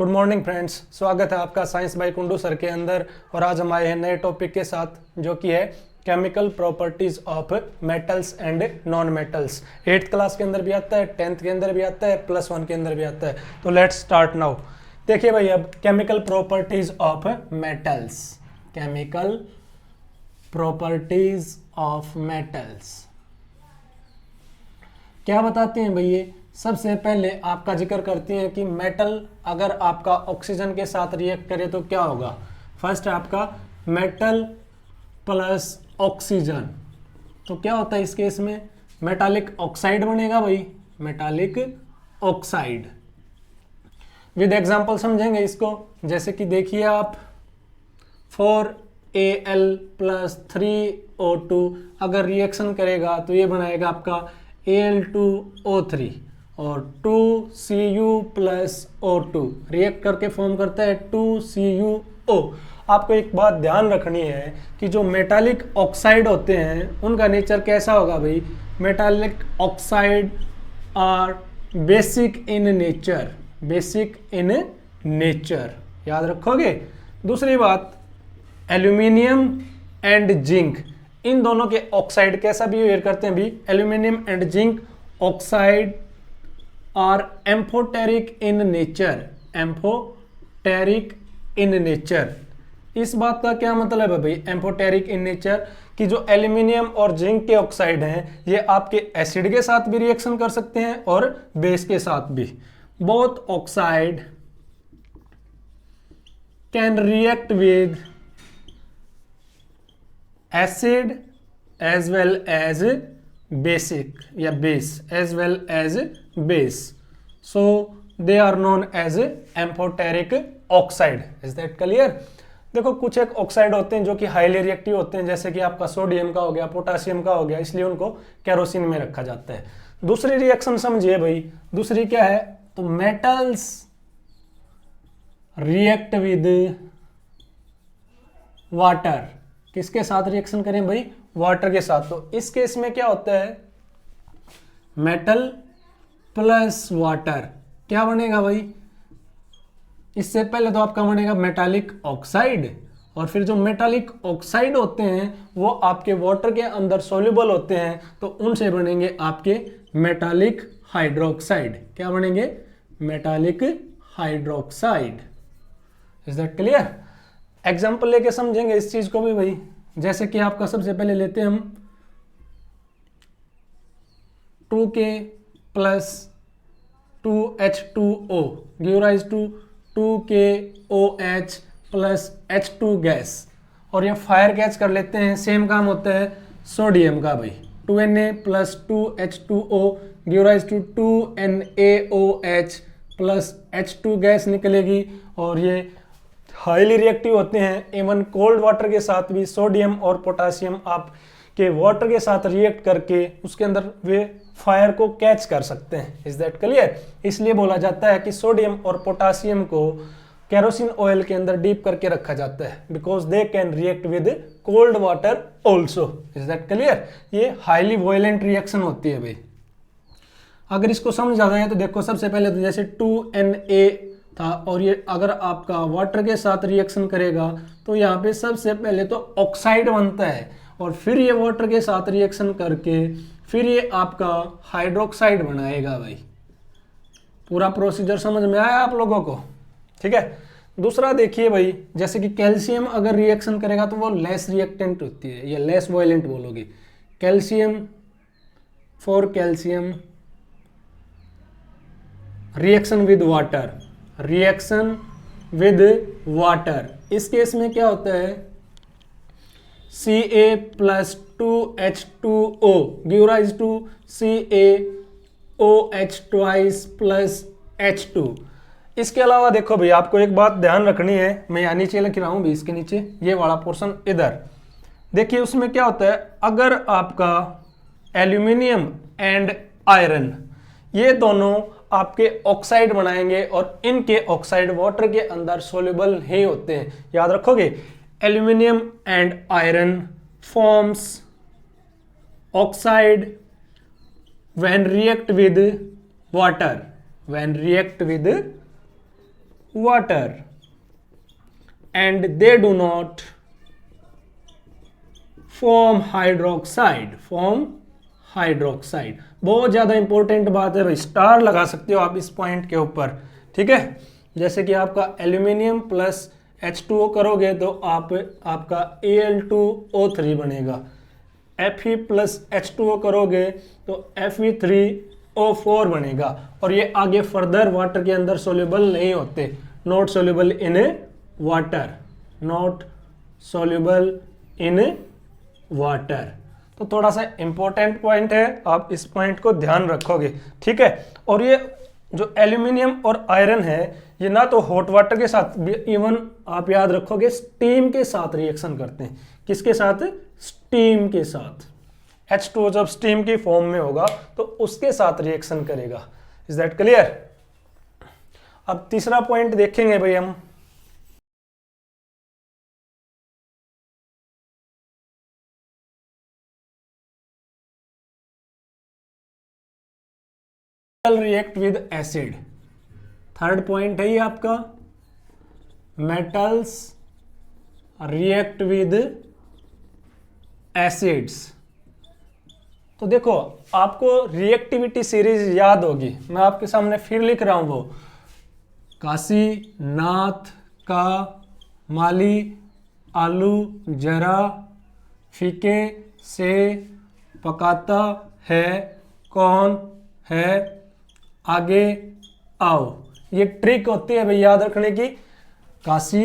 Good morning friends, स्वागत है आपका साइंस बाय कुंडू सर के अंदर। और आज हम आए हैं नए टॉपिक के साथ जो कि है chemical properties of metals and non metals. 8th class के अंदर भी आता है, 10th के अंदर भी आता है, +1 के अंदर भी आता है। तो लेट्स स्टार्ट नाउ। देखिए भाई, अब chemical properties of metals, chemical properties of metals क्या बताते हैं भैया? सबसे पहले आपका जिक्र करती हैं कि मेटल अगर आपका ऑक्सीजन के साथ रिएक्ट करे तो क्या होगा। फर्स्ट है आपका मेटल प्लस ऑक्सीजन, तो क्या होता है इस केस में? मेटालिक ऑक्साइड बनेगा भाई, मेटालिक ऑक्साइड। विद एग्जांपल समझेंगे इसको। जैसे कि देखिए आप 4Al + 3O2 अगर रिएक्शन करेगा तो ये बनाएगा आपका Al2O3 और 2Cu + O2 रिएक्ट करके फॉर्म करता है 2CuO। आपको एक बात ध्यान रखनी है कि जो मेटालिक ऑक्साइड होते हैं उनका नेचर कैसा होगा भाई? Metallic oxide are basic in nature, basic in nature, याद रखोगे। दूसरी बात, एल्यूमिनियम एंड जिंक, इन दोनों के ऑक्साइड कैसा बिहेवियर करते हैं भी? Aluminium and zinc oxide are amphoteric in nature, amphoteric in nature. इस बात का क्या मतलब है भाई एम्फोटेरिक इन नेचर? कि जो एल्यूमिनियम और जिंक के ऑक्साइड हैं ये आपके एसिड के साथ भी रिएक्शन कर सकते हैं और बेस के साथ भी। Both oxide can react with acid as well as basic या base, as well as base, so they are known as amphoteric oxide. Is that clear? देखो, कुछ एक ऑक्साइड होते हैं जो कि हाईली रिएक्टिव होते हैं, जैसे कि आपका सोडियम का हो गया, पोटासियम का हो गया, इसलिए उनको केरोसिन में रखा जाता है। दूसरी रिएक्शन समझिए भाई, दूसरी क्या है? तो मेटल्स रिएक्ट विद वाटर। किसके साथ रिएक्शन करें भाई? वाटर के साथ। तो इस केस में क्या होता है? मेटल प्लस वाटर क्या बनेगा भाई? इससे पहले तो आपका बनेगा मेटालिक ऑक्साइड, और फिर जो मेटालिक ऑक्साइड होते हैं वो आपके वाटर के अंदर सोल्यूबल होते हैं, तो उनसे बनेंगे आपके मेटालिक हाइड्रोक्साइड। क्या बनेंगे? Metallic hydroxide. Is that clear? Example लेके समझेंगे इस चीज को भी भाई। जैसे कि आपका सबसे पहले लेते हैं हम 2K + 2H2O give rise to 2KOH + H2 gas, और ये फायर कैच कर लेते हैं। सेम काम होता है सोडियम का भाई, 2Na + 2H2O give rise to 2NaOH + H2 gas निकलेगी, और ये हाईली रिएक्टिव होते हैं। इवन कोल्ड वाटर के साथ भी सोडियम और पोटासियम आपके वाटर के साथ रिएक्ट करके उसके अंदर वे फायर को कैच कर सकते हैं। Is that clear? इसलिए बोला जाता है कि सोडियम और पोटासियम को केरोसिन ऑयल के अंदर डीप करके रखा जाता है, because they can react with cold water also. Is that clear? ये हाईली वॉयलेंट रिएक्शन होती है भाई। अगर इसको समझ आ जाए तो देखो, सबसे पहले तो जैसे 2Na था, और ये अगर आपका वाटर के साथ रिएक्शन करेगा तो यहाँ पे सबसे पहले तो ऑक्साइड बनता है, और फिर ये वाटर के साथ रिएक्शन करके फिर ये आपका हाइड्रोक्साइड बनाएगा भाई। पूरा प्रोसीजर समझ में आया आप लोगों को? ठीक है। दूसरा देखिए भाई, जैसे कि कैल्शियम अगर रिएक्शन करेगा तो वो लेस रिएक्टेंट होती है, या लेस वॉयलेंट बोलोगे। Calcium, for calcium reaction with water, reaction with water, इस केस में क्या होता है? Ca + 2H2O give rise to CaOH + H2। इसके अलावा देखो भाई, आपको एक बात ध्यान रखनी है, मैं यहाँ नीचे लिख रहा हूँ भी, इसके नीचे ये वाला पोर्शन इधर देखिए। उसमें क्या होता है? अगर आपका एल्यूमिनियम एंड आयरन, ये दोनों आपके ऑक्साइड बनाएंगे, और इनके ऑक्साइड वाटर के अंदर सोल्यूबल ही होते हैं। याद रखोगे, aluminium and iron forms oxide when react with water, when react with water and they do not form hydroxide, बहुत ज्यादा इंपॉर्टेंट बात है भाई, स्टार लगा सकते हो आप इस पॉइंट के ऊपर, ठीक है। जैसे कि आपका एल्यूमिनियम प्लस H2O करोगे तो आपका Al2O3 बनेगा, Fe प्लस H2O करोगे तो Fe3O4 बनेगा, और ये आगे फर्दर वाटर के अंदर सोल्यूबल नहीं होते, not soluble in water, not soluble in water. तो थोड़ा सा इंपॉर्टेंट पॉइंट है, आप इस पॉइंट को ध्यान रखोगे, ठीक है। और ये जो एल्यूमिनियम और आयरन है ये ना तो हॉट वाटर के साथ, इवन आप याद रखोगे स्टीम के साथ रिएक्शन करते हैं। किसके साथ? स्टीम के साथ। H2O जब स्टीम की फॉर्म में होगा तो उसके साथ रिएक्शन करेगा। Is that clear? अब तीसरा पॉइंट देखेंगे भाई हम, react with acid. Third point है ये आपका, मेटल्स रिएक्ट विद एसिड्स। तो देखो आपको रिएक्टिविटी सीरीज याद होगी, मैं आपके सामने फिर लिख रहा हूं वो, काशी, नाथ, का, माली, आलू, जरा, फीके, से, पकाता है, कौन है, आगे आओ। ये ट्रिक होती है भाई याद रखने की, काशी,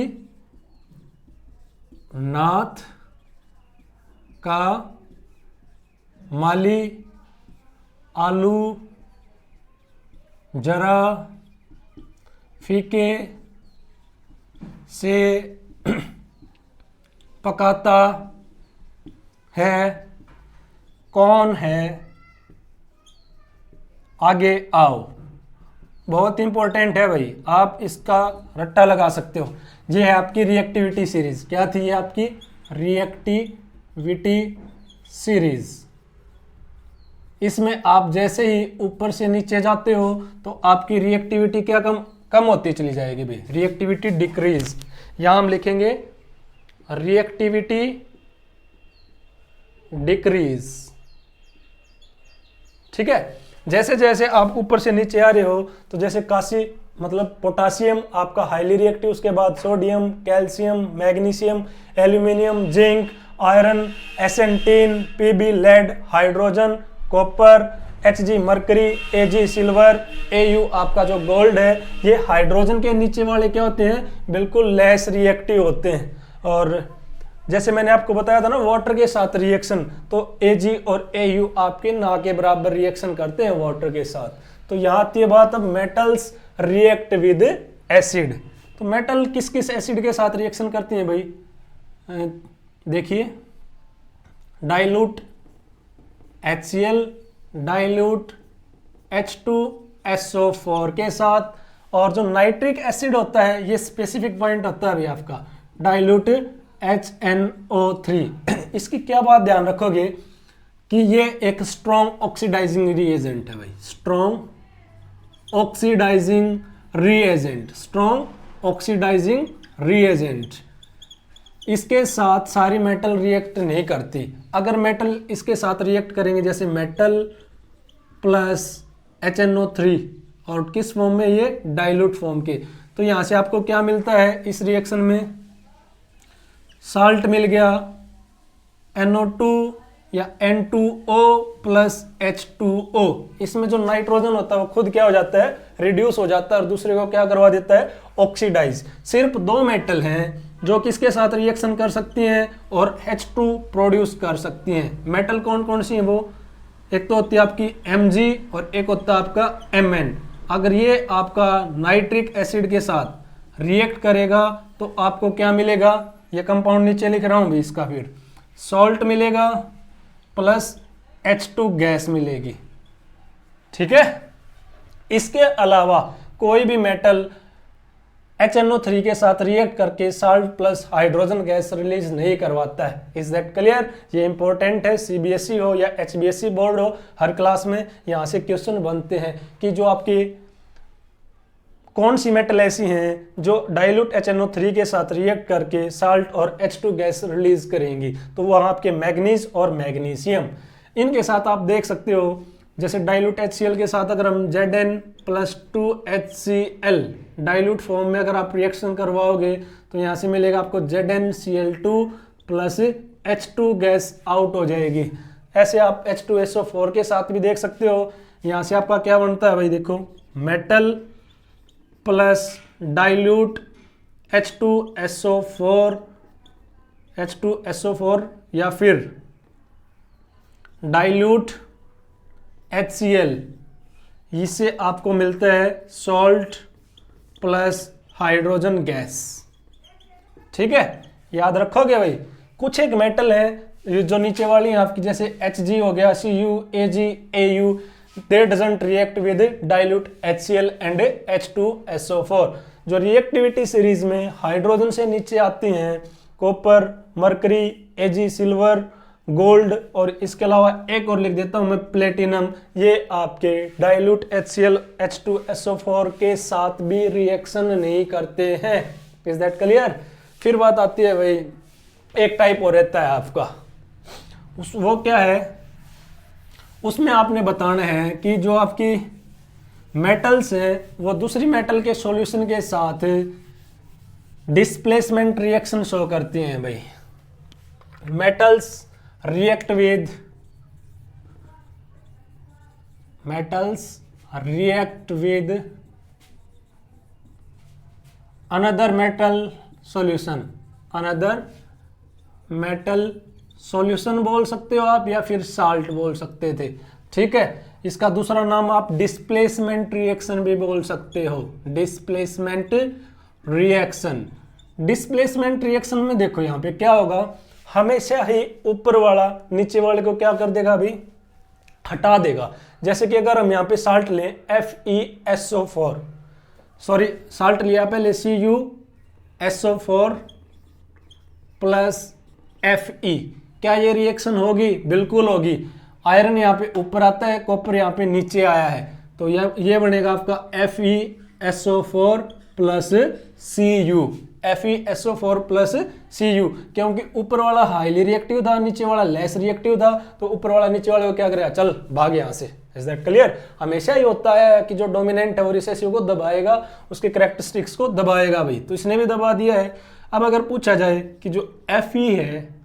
नाथ, का, माली, आलू, जरा, फीके, से, पकाता है, कौन है, आगे आओ। बहुत इंपॉर्टेंट है भाई, आप इसका रट्टा लगा सकते हो। ये है आपकी रिएक्टिविटी सीरीज। क्या थी ये आपकी? Reactivity series. इसमें आप जैसे ही ऊपर से नीचे जाते हो तो आपकी रिएक्टिविटी क्या कम होती चली जाएगी भाई, रिएक्टिविटी डिक्रीज। यहां हम लिखेंगे रिएक्टिविटी डिक्रीज, ठीक है। जैसे जैसे आप ऊपर से नीचे आ रहे हो तो जैसे काशी मतलब पोटासियम आपका हाईली रिएक्टिव, उसके बाद sodium, calcium, magnesium, aluminium, zinc, iron, एसेंटीन, PB lead, hydrogen, copper, Hg mercury, Ag silver, Au आपका जो गोल्ड है, ये हाइड्रोजन के नीचे वाले क्या होते हैं? बिल्कुल लेस रिएक्टिव होते हैं। और जैसे मैंने आपको बताया था ना वाटर के साथ रिएक्शन, तो Ag और Au आपके ना के बराबर रिएक्शन करते हैं वाटर के साथ। तो यहाँ आती है बात अब मेटल्स रिएक्ट विद एसिड। तो मेटल किस किस एसिड के साथ रिएक्शन करती हैं भाई? देखिए, डाइल्यूट HCl, डाइल्यूट H2SO4 के साथ, और जो नाइट्रिक एसिड होता है ये स्पेसिफिक पॉइंट होता है भाई आपका, डाइल्यूट HNO3। इसकी क्या बात ध्यान रखोगे कि ये एक स्ट्रॉन्ग ऑक्सीडाइजिंग रिएजेंट है भाई, strong oxidising reagent, strong oxidising reagent. इसके साथ सारी मेटल रिएक्ट नहीं करती। अगर मेटल इसके साथ रिएक्ट करेंगे, जैसे मेटल प्लस HNO3, और किस फॉर्म में? ये डाइल्यूट फॉर्म के, तो यहाँ से आपको क्या मिलता है इस रिएक्शन में? साल्ट मिल गया, NO2 या N2O प्लस H2O। इसमें जो नाइट्रोजन होता है वो खुद क्या हो जाता है? रिड्यूस हो जाता है, और दूसरे को क्या करवा देता है? ऑक्सीडाइज। सिर्फ दो मेटल हैं जो किसके साथ रिएक्शन कर सकती हैं और H2 प्रोड्यूस कर सकती हैं। मेटल कौन कौन सी हैं वो? एक तो होती है आपकी Mg और एक होता है आपका Mn। अगर ये आपका नाइट्रिक एसिड के साथ रिएक्ट करेगा तो आपको क्या मिलेगा? ये कंपाउंड नीचे लिख रहा हूं भी इसका, फिर सॉल्ट मिलेगा प्लस H2 गैस मिलेगी, ठीक है। इसके अलावा कोई भी मेटल HNO3 के साथ रिएक्ट करके salt plus hydrogen gas release नहीं करवाता है। Is that clear? ये इंपॉर्टेंट है, CBSE हो या HBSE बोर्ड हो, हर क्लास में यहाँ से क्वेश्चन बनते हैं कि जो आपकी कौन सी मेटल ऐसी हैं जो डाइल्यूट HNO3 के साथ रिएक्ट करके साल्ट और H2 गैस रिलीज करेंगी, तो वो आपके मैग्नीज और मैग्नीशियम। इनके साथ आप देख सकते हो, जैसे डाइल्यूट HCl के साथ अगर हम Zn+2HCl डाइल्यूट फॉर्म में अगर आप रिएक्शन करवाओगे तो यहाँ से मिलेगा आपको ZnCl2+H2 गैस आउट हो जाएगी। ऐसे आप H2SO4 के साथ भी देख सकते हो। यहाँ से आपका क्या बनता है भाई, देखो, मेटल प्लस डाइल्यूट H2SO4 या फिर डाइल्यूट HCl, इससे आपको मिलता है सॉल्ट प्लस हाइड्रोजन गैस। ठीक है, याद रखोगे भाई। कुछ एक मेटल है जो नीचे वाली आपकी, जैसे Hg हो गया, Cu, Ag, Au, they doesn't react with dilute HCl and H2SO4। जो रिएक्टिविटी सीरीज में हाइड्रोजन से नीचे आती हैं, copper, mercury, Ag, silver, gold, और इसके अलावा एक और लिख देता हूं मैं, प्लेटिनम, ये आपके डाइल्यूट HCl H2SO4 के साथ भी रिएक्शन नहीं करते हैं। Is that clear? फिर बात आती है भाई, एक टाइप और रहता है आपका, वो क्या है, उसमें आपने बताना है कि जो आपकी मेटल्स हैं वो दूसरी मेटल के सॉल्यूशन के साथ डिस्प्लेसमेंट रिएक्शन शो करती हैं भाई। Metals react with another metal solution बोल सकते हो आप, या फिर साल्ट बोल सकते थे। ठीक है, इसका दूसरा नाम आप डिस्प्लेसमेंट रिएक्शन भी बोल सकते हो। डिस्प्लेसमेंट रिएक्शन में देखो यहाँ पे क्या होगा, हमेशा ही ऊपर वाला नीचे वाले को क्या कर देगा अभी, हटा देगा। जैसे कि अगर हम यहाँ पे साल्ट लें FeSO4, सॉरी साल्ट लिया पहले CuSO4 प्लस Fe, क्या ये रिएक्शन होगी? बिल्कुल होगी। आयरन यहाँ पे ऊपर आता है, कॉपर यहाँ पे नीचे आया है, तो ये बनेगा आपका FeSO4 प्लस Cu, क्योंकि ऊपर वाला हाईली रिएक्टिव था, नीचे वाला लेस रिएक्टिव था, तो ऊपर वाला नीचे वाले को क्या करेगा, चल भाग यहाँ से। Is that clear? हमेशा ही होता है कि जो डोमिनेंट है वो रिसेसिव को दबाएगा, उसके कैरेक्टरिस्टिक्स को दबाएगा भाई, तो इसने भी दबा दिया है। अब अगर पूछा जाए कि जो Fe है,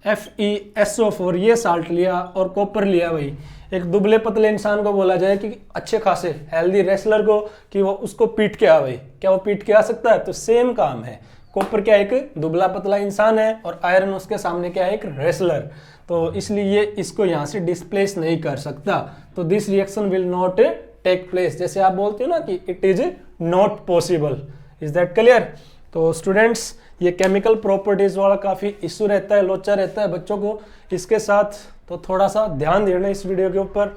FeSO4, ये साल्ट लिया और कॉपर लिया भाई, एक दुबले पतले इंसान को बोला जाए कि अच्छे खासे हेल्दी रेसलर को कि वो उसको पीट के आ भाई, क्या वो पीट के आ सकता है? तो सेम काम है। कॉपर क्या एक दुबला पतला इंसान है और आयरन उसके सामने क्या है, एक रेसलर, तो इसलिए ये इसको यहाँ से डिस्प्लेस नहीं कर सकता। तो this reaction will not take place, जैसे आप बोलते हो ना कि it is not possible. Is that clear? तो स्टूडेंट्स, ये केमिकल प्रॉपर्टीज वाला काफ़ी इशू रहता है, लोचा रहता है बच्चों को, इसके साथ तो थोड़ा सा ध्यान देना इस वीडियो के ऊपर।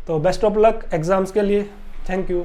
तो बेस्ट ऑफ लक एग्जाम्स के लिए। Thank you.